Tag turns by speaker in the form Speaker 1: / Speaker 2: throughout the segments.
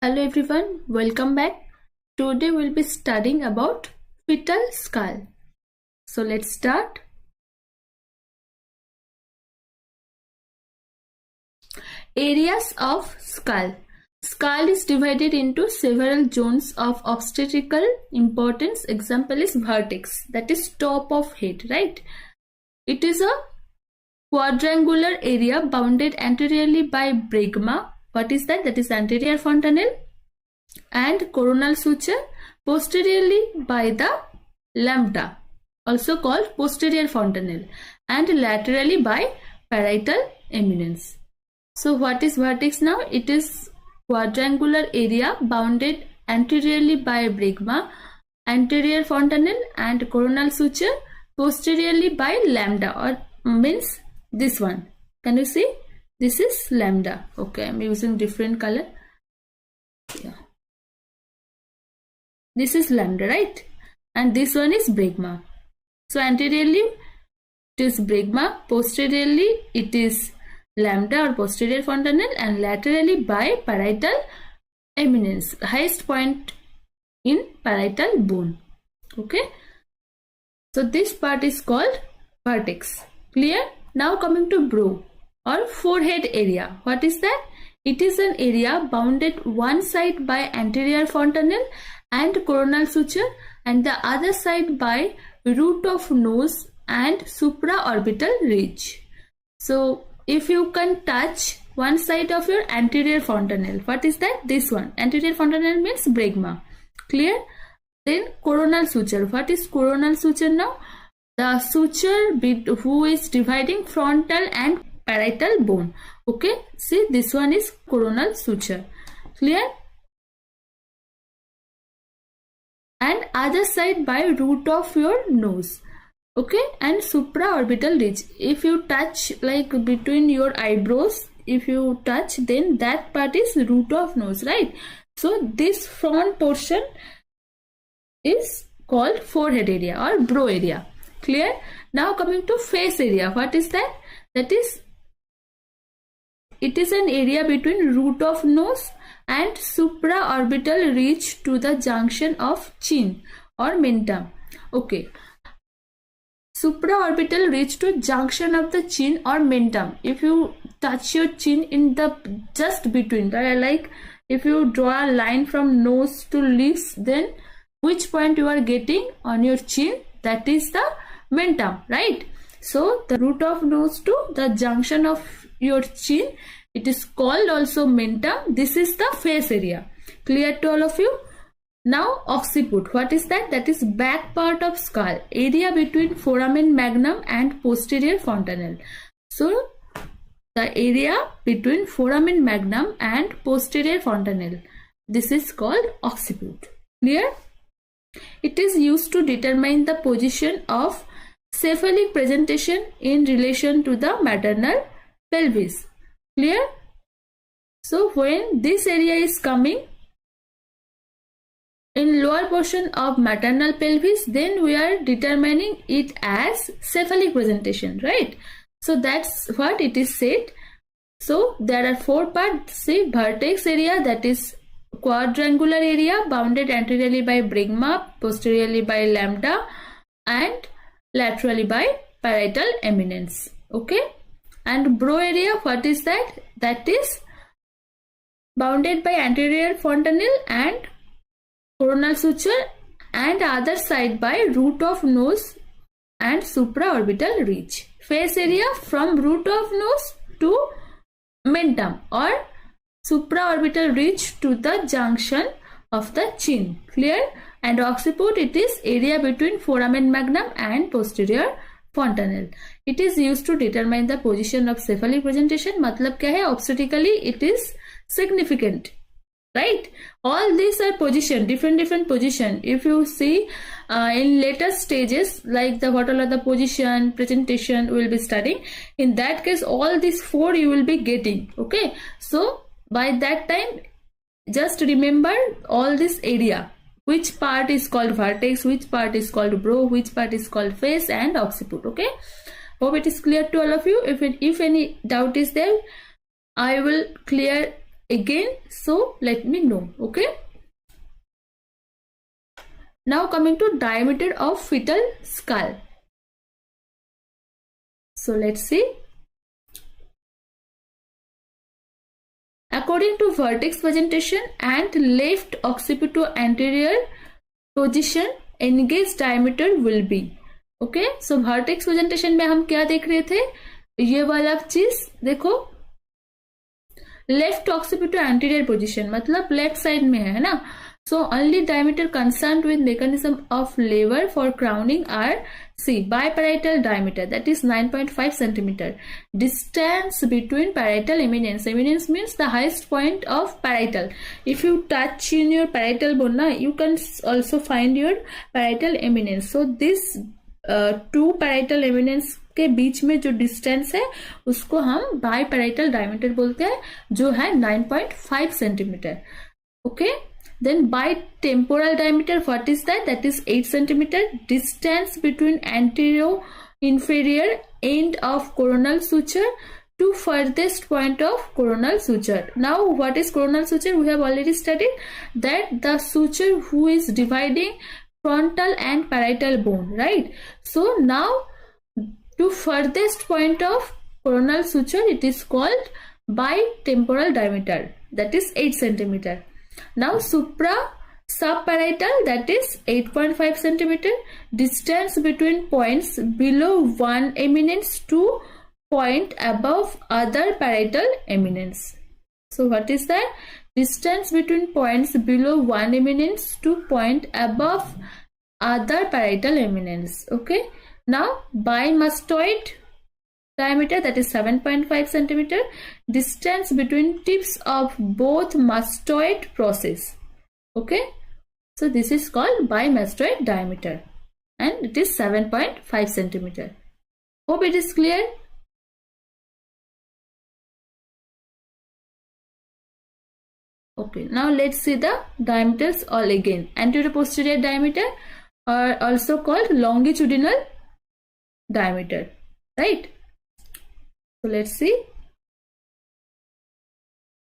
Speaker 1: Hello everyone, welcome back. Today we'll be studying about fetal skull. So let's start. Areas of skull. Skull is divided into several zones of obstetrical importance. Example is vertex, that is top of head, right? It is a quadrangular area bounded anteriorly by bregma. What is that? That is anterior fontanelle, and coronal suture, posteriorly by the lambda, also called posterior fontanelle, and laterally by parietal eminence. So what is vertex now? It is quadrangular area bounded anteriorly by bregma, anterior fontanelle and coronal suture, posteriorly by lambda, or means this one. Can you see? This is lambda. Okay, I'm using different color. Yeah. This is lambda, right? And this one is bregma. So anteriorly it is bregma, posteriorly it is lambda or posterior fontanelle, and laterally by parietal eminence, highest point in parietal bone. Okay. So this part is called vertex. Clear? Now coming to brow or forehead area. What is that? It is an area bounded one side by anterior fontanelle and coronal suture, and the other side by root of nose and supraorbital ridge. So if you can touch one side of your anterior fontanelle, what is that? This one. Anterior fontanelle means bregma. Clear? Then coronal suture. What is coronal suture now? The suture who is dividing frontal and parietal bone. Okay, see, this one is coronal suture. Clear? And other side by root of your nose. Okay, and supraorbital ridge. If you touch like between your eyebrows, if you touch, then that part is root of nose, right? So this front portion is called forehead area or brow area. Clear? Now coming to face area. What is that? That is, it is an area between root of nose and supraorbital ridge to the junction of chin or mentum. Okay. Supraorbital ridge to junction of the chin or mentum. If you touch your chin in the just between, like if you draw a line from nose to lips, then which point you are getting on your chin? That is the mentum, right? So the root of nose to the junction of your chin, it is called also mentum. This is the face area. Clear to all of you? Now occiput. What is that? That is back part of skull, area between foramen magnum and posterior fontanelle. So the area between foramen magnum and posterior fontanelle, this is called occiput. Clear? It is used to determine the position of cephalic presentation in relation to the maternal pelvis. Clear? So when this area is coming in lower portion of maternal pelvis, then we are determining it as cephalic presentation, right? So that's what it is said. So there are four parts. See, vertex area, that is quadrangular area bounded anteriorly by bregma, posteriorly by lambda, and laterally by parietal eminence. Okay. And brow area, what is that? That is bounded by anterior fontanelle and coronal suture, and other side by root of nose and supraorbital ridge. Face area from root of nose to mentum or supraorbital ridge to the junction of the chin. Clear? And occiput, it is area between foramen magnum and posterior fontanelle. It is used to determine the position of cephalic presentation. मतलब क्या है? Obstetrically it is significant, right? All these are position, different position. If you see in later stages, like the what all are the position, presentation, we will be studying. In that case, all these four you will be getting. Okay, so by that time, just remember all this area. Which part is called vertex, which part is called brow, which part is called face and occiput. Okay, hope it is clear to all of you. If any doubt is there, I will clear again, so let me know. Okay. Now coming to diameter of fetal skull. So let's see. According to vertex presentation and left occipito-anterior position, engaged diameter will be. Okay, so vertex presentation में हम क्या देख रहे थे, ये वाला चीज देखो, लेफ्ट ऑक्सीपिटो एंटीरियर पोजीशन मतलब लेफ्ट साइड में है ना. So only diameter concerned with mechanism of lever for crowning are C. Biparietal diameter, that is 9.5 centimeter. Distance between parietal eminence. Eminence means the highest point of parietal. If you touch in your parietal bone, you can also find your parietal eminence. So this two parietal eminence के बीच में जो distance है उसको हम बाइपैराइटल diameter बोलते हैं, जो है 9.5 centimetre. Okay. Then bitemporal diameter, what is that? That is 8 centimeter. Distance between anterior-inferior end of coronal suture to furthest point of coronal suture. Now, what is coronal suture? We have already studied that the suture who is dividing frontal and parietal bone, right? So now, to furthest point of coronal suture, it is called bitemporal diameter. That is 8 centimeter. Now subparietal, that is 8.5 centimeter. Distance between points below one eminence to point above other parietal eminence. So what is that? Distance between points below one eminence to point above other parietal eminence. Okay. Now bimastoid diameter, that is 7.5 centimeter. Distance between tips of both mastoid process. Okay, so this is called bimastoid diameter and it is 7.5 centimeter. Hope it is clear. Okay, now let's see the diameters all again. Anterior posterior diameter are also called longitudinal diameter, right? So let's see.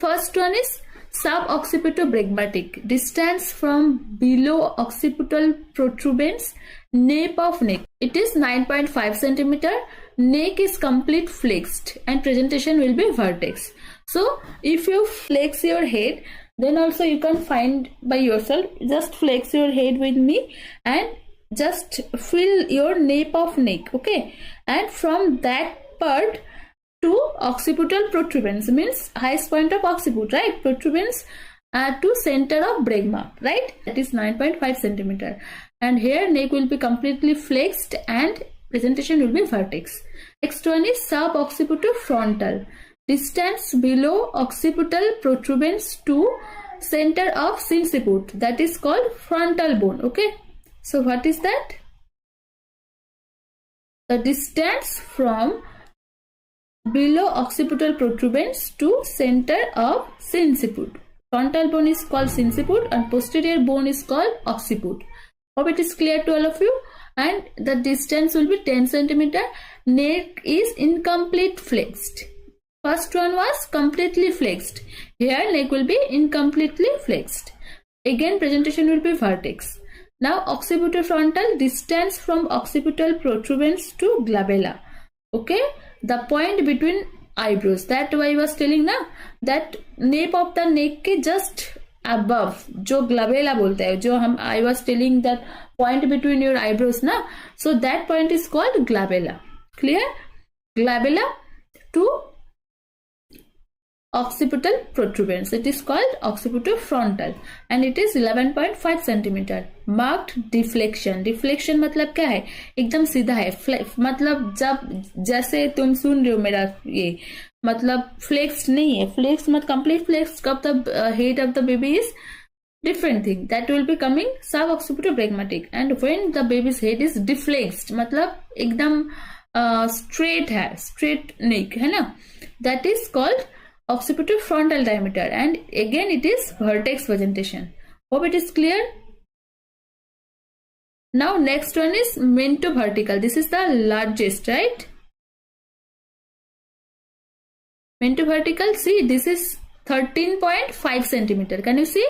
Speaker 1: First one is suboccipitobregmatic. Distance from below occipital protuberance, nape of neck. It is 9.5 centimeter. Neck is complete flexed and presentation will be vertex. So if you flex your head, then also you can find by yourself. Just flex your head with me and just feel your nape of neck. Okay, and from that part to occipital protuberance means highest point of occiput, right? Protuberance to center of bregma, right? That is 9.5 centimeter. And here neck will be completely flexed and presentation will be vertex. Next one is suboccipitofrontal. Distance below occipital protuberance to center of sinciput, that is called frontal bone. Okay. So what is that? The distance from below occipital protuberance to center of sinciput. Frontal bone is called sinciput and posterior bone is called occiput. Hope it is clear to all of you. And the distance will be 10 centimeter. Neck is incomplete flexed. First one was completely flexed. Here neck will be incompletely flexed. Again presentation will be vertex. Now occipitofrontal, distance from occipital protuberance to glabella. Okay. The point between eyebrows, that I was telling ना, that nape of the neck के just above, जो glabella बोलते हैं, जो हम I was telling that point between your eyebrows ना, so that point is called glabella. Clear? Glabella to occipital protuberance, it is called occipitofrontal and it is 11.5 centimeter. Marked deflection. Deflection मतलब क्या है? एकदम सीधा है. मतलब जब जैसे तुम सुन रहे हो मेरा ये मतलब flexed नहीं है. Flexed मत complete flexed कब the head of the baby is different thing. That will be coming suboccipitobregmatic. And when the baby's head is deflexed मतलब एकदम straight है, straight neck है ना, that is called occipitofrontal diameter and again it is vertex presentation. Hope it is clear. Now next one is mentovertical. This is the largest, right? Mentovertical, see this is 13.5 centimeter. Can you see?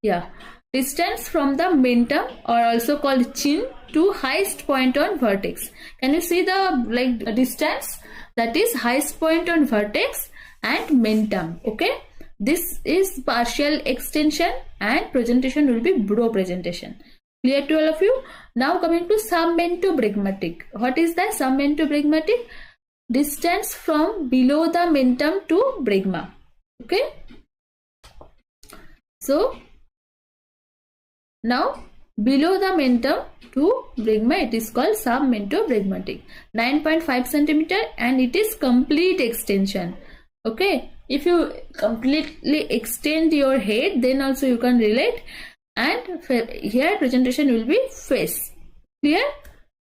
Speaker 1: Yeah. Distance from the mentum, or also called chin, to highest point on vertex. Can you see the distance? That is highest point on vertex and mentum. Okay. This is partial extension, and presentation will be bro presentation. Clear to all of you? Now coming to submentobrachmatic. What is that submentobrachmatic? Distance from below the mentum to brachma. Okay. So now below the mentum to brachma, it is called submentobrachmatic. 9.5 centimeter, and it is complete extension. Okay. If you completely extend your head, then also you can relate. And here presentation will be face. Clear?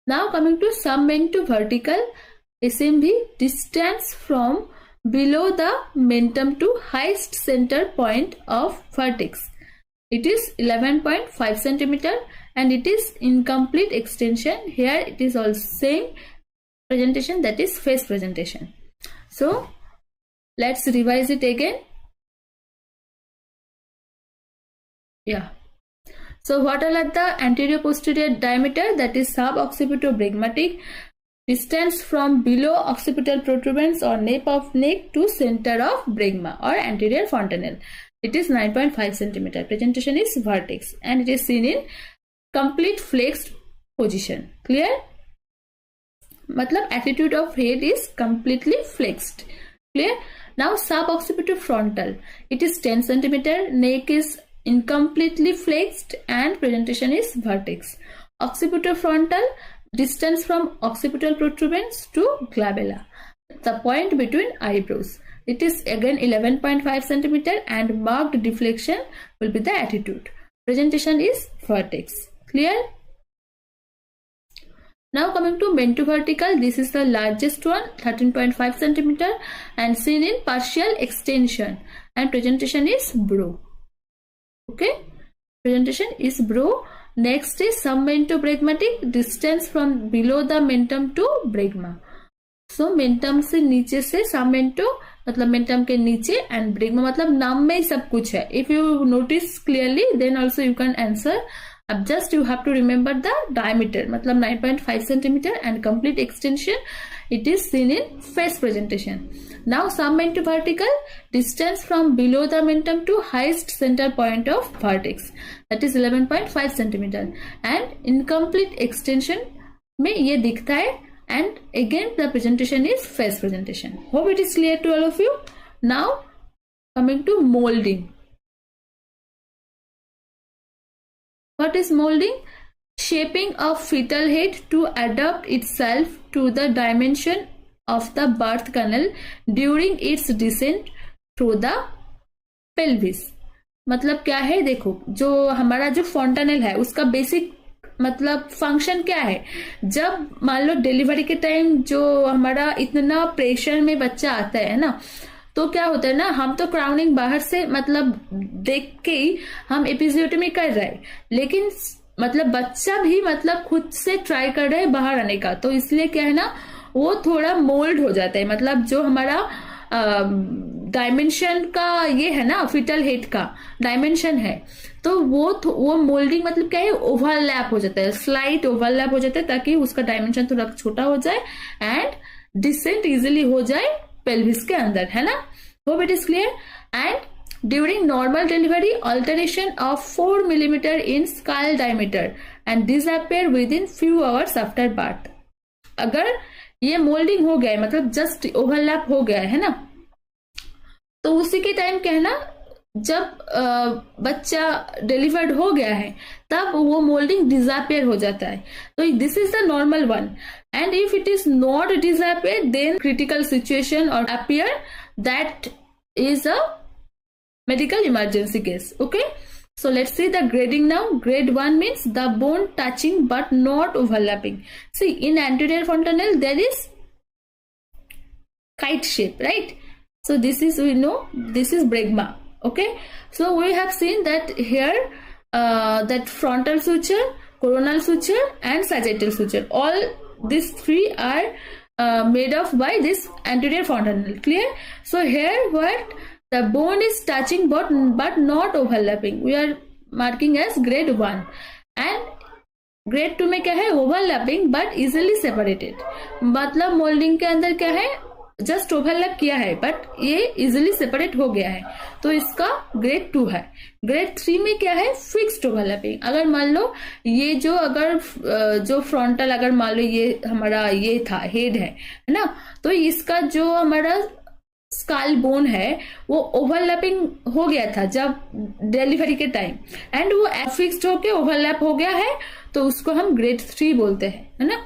Speaker 1: Now coming to submentovertical SMV, distance from below the mentum to highest center point of vertex. It is 11.5 centimeter, and it is incomplete extension. Here it is also same presentation, that is face presentation. So let's revise it again. Yeah. So what are the anterior posterior diameter? That is suboccipitobrachmatic. Distance from below occipital protuberance or nape of neck to center of brachma or anterior fontanelle. It is 9.5 centimeter. Presentation is vertex, and it is seen in complete flexed position. Clear? Matlab attitude of head is completely flexed. Clear? Now suboccipitofrontal. It is 10 centimeter. Neck is incompletely flexed, and presentation is vertex. Occipitofrontal, distance from occipital protuberance to glabella, the point between eyebrows. It is again 11.5 centimeter, and marked deflection will be the attitude. Presentation is vertex. Clear? Now coming to mentovertical, this is the largest one, 13.5 centimeter, and seen in partial extension, and presentation is bro. Okay, presentation is bro. Next is submentobrachmatic, distance from below the mentum to brachma. So mentum से नीचे से submento मतलब mentum के नीचे, and brachma मतलब नाम में ही सब कुछ है. If you notice clearly, then also you can answer. अब just you have to remember the diameter, मतलब 9.5 centimeter and complete extension. It is seen in face presentation. Now submentovertical, distance from below the mentum to highest center point of vertex, that is 11.5 centimeter, and incomplete extension में ये दिखता है, and again the presentation is face presentation. Hope it is clear to all of you. Now coming to molding. What is molding? Shaping of fetal head to adapt itself to the dimension of the birth canal during its descent through the pelvis. मतलब क्या है, देखो जो हमारा जो fontanelle है उसका basic मतलब फंक्शन क्या है. जब मान लो डिलीवरी के टाइम जो हमारा इतना प्रेशर में बच्चा आता है ना, तो क्या होता है ना, हम तो क्राउनिंग बाहर से मतलब देख के ही हम एपिजियोटमी कर रहे हैं, लेकिन मतलब बच्चा भी मतलब खुद से ट्राई कर रहे हैं बाहर आने का, तो इसलिए क्या है ना, वो थोड़ा मोल्ड हो जाता है. मतलब जो हमारा डायमेंशन का ये है ना, फिटल हेड का डायमेंशन है, तो वो मोल्डिंग मतलब क्या है, ओवरलैप हो जाता है, स्लाइट ओवरलैप हो जाता है, ताकि उसका डायमेंशन थोड़ा छोटा हो जाए एंड डिसेंट इजिली हो जाए पेल्विस के अंदर, है ना. Hope it is clear. And during normal delivery alteration of 4 millimeter in skull diameter and disappear within few hours after birth. अगर ये मोल्डिंग हो गया है, मतलब जस्ट ओवरलैप हो गया है ना, तो उसी के टाइम क्या है ना, जब बच्चा डिलीवर्ड हो गया है तब वो मोल्डिंग डिसअपियर हो जाता है. तो this is the normal one, and if it is not disappear then critical situation और appear, that is a medical emergency case. Okay, so let's see the grading now. Grade 1 means the bone touching but not overlapping. See, in anterior fontanelle there is kite shape, right? So this is, we know this is brachma. Okay, so we have seen that here that frontal suture, coronal suture and sagittal suture, all these three are made of by this anterior fontanelle. Clear? So here what the bone is touching but not overlapping, we are marking as grade 1. and grade 2 में क्या है, overlapping but easily separated, मतलब moulding के अंदर क्या है, just overlap किया है बट ये इजिली सेपरेट हो गया है, तो इसका ग्रेड 2 है. ग्रेड 3 में क्या है, फिक्स्ड ओवरलैपिंग. अगर मान लो ये जो अगर जो फ्रंटल अगर मान लो ये हमारा ये था हेड है ना, तो इसका जो हमारा स्कल बोन है वो ओवरलैपिंग हो गया था जब डिलीवरी के टाइम, एंड वो फिक्स्ड होके ओवरलैप हो गया है, तो उसको हम ग्रेड 3 बोलते हैं, है ना.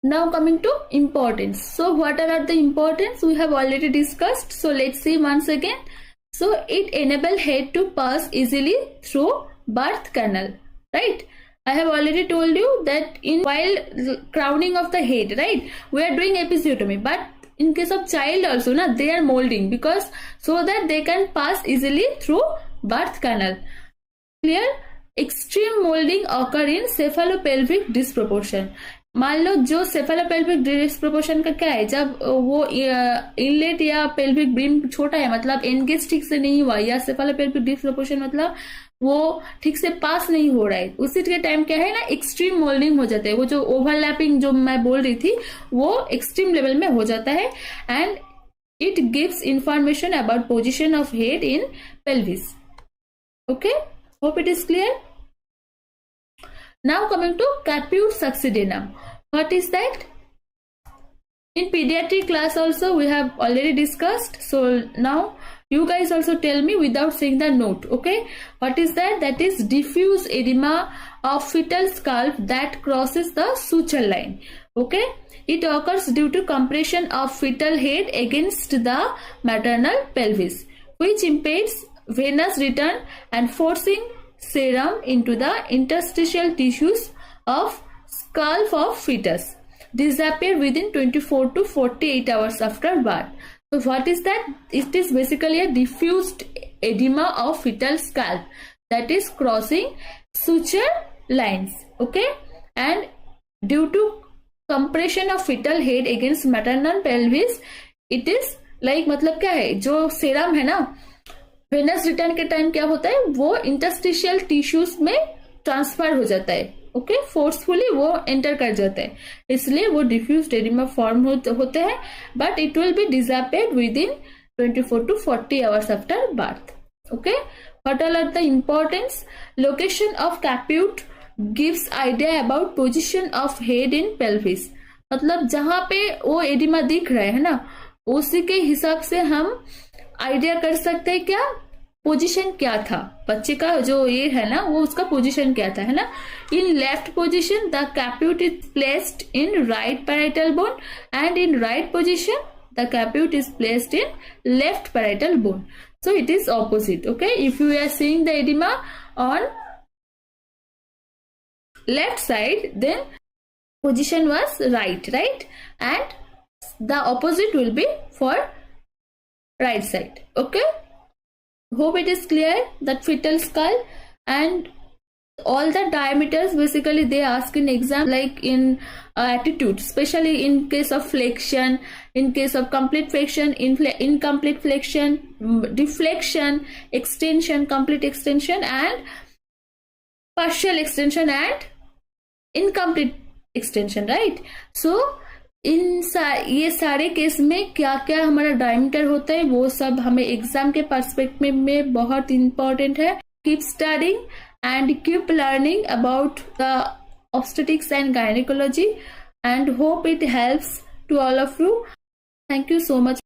Speaker 1: Now coming to importance. So what are the importance we have already discussed. So let's see once again. So it enable head to pass easily through birth canal, right. I have already told you that in while crowning of the head, right, we are doing episiotomy, but in case of child also na, they are molding because so that they can pass easily through birth canal. Clear. Extreme molding occur in cephalopelvic disproportion. मान लो जो सेफेलोपेल्विक disproportion का क्या है, जब वो inlet या pelvic brim छोटा है, मतलब एनगेज ठीक से नहीं हुआ, या सेफेलोपेल्विक डिस्प्रोपोर्शन मतलब वो ठीक से पास नहीं हो रहा है, उसी के टाइम क्या है ना, एक्सट्रीम मोल्डिंग हो जाता है. वो जो ओवरलैपिंग जो मैं बोल रही थी वो एक्सट्रीम लेवल में हो जाता है, and it gives information about position of head in pelvis. Okay, hope it is clear. Now coming to caput succedaneum. What is that? In pediatric class also we have already discussed. So now you guys also tell me without saying the note. Okay, what is that? That is diffuse edema of fetal skull that crosses the suture line. Okay, it occurs due to compression of fetal head against the maternal pelvis, which impedes venous return and forcing serum into the interstitial tissues of skull of fetus disappear within 24 to 48 hours after birth. So what is that? It is basically a diffused edema of fetal skull that is crossing suture lines. Okay, and due to compression of fetal head against maternal pelvis, it is like मतलब क्या है, जो serum है ना Venus return के time क्या होता है, वो इंटरस्टिशियल टिश्यूज में ट्रांसफर हो जाता है. ओके, फोर्सफुली वो एंटर कर जाता है, इसलिए वो डिफ्यूज्ड एडिमा फॉर्म होते हैं, but it will be disappeared within 24 to 40 hours after birth. Okay, what are the importance. Location of caput gives idea about position of head in pelvis, मतलब जहां पे वो एडिमा दिख रहा है ना, उसी के हिसाब से हम आइडिया कर सकते हैं क्या पोजीशन क्या था बच्चे का, जो ये है ना वो उसका पोजीशन क्या था, है ना. In left position the caput is placed in right parietal bone, and in right position the caput is placed in left parietal bone. So it is opposite. Okay, if you are seeing the oedema on left side, then position was right, and the opposite will be for right side. Okay, hope it is clear that fetal skull and all the diameters basically they ask in exam, like in attitude, especially in case of flexion, in case of complete flexion, incomplete flexion, deflection, extension, complete extension, and partial extension and incomplete extension, right. So ये सारे case में क्या क्या हमारा diameter होता है वो सब हमें एग्जाम के पर्सपेक्टिव में बहुत इंपॉर्टेंट है. Keep studying and keep learning about the obstetrics and gynaecology, and hope it helps to all of you. Thank you so much.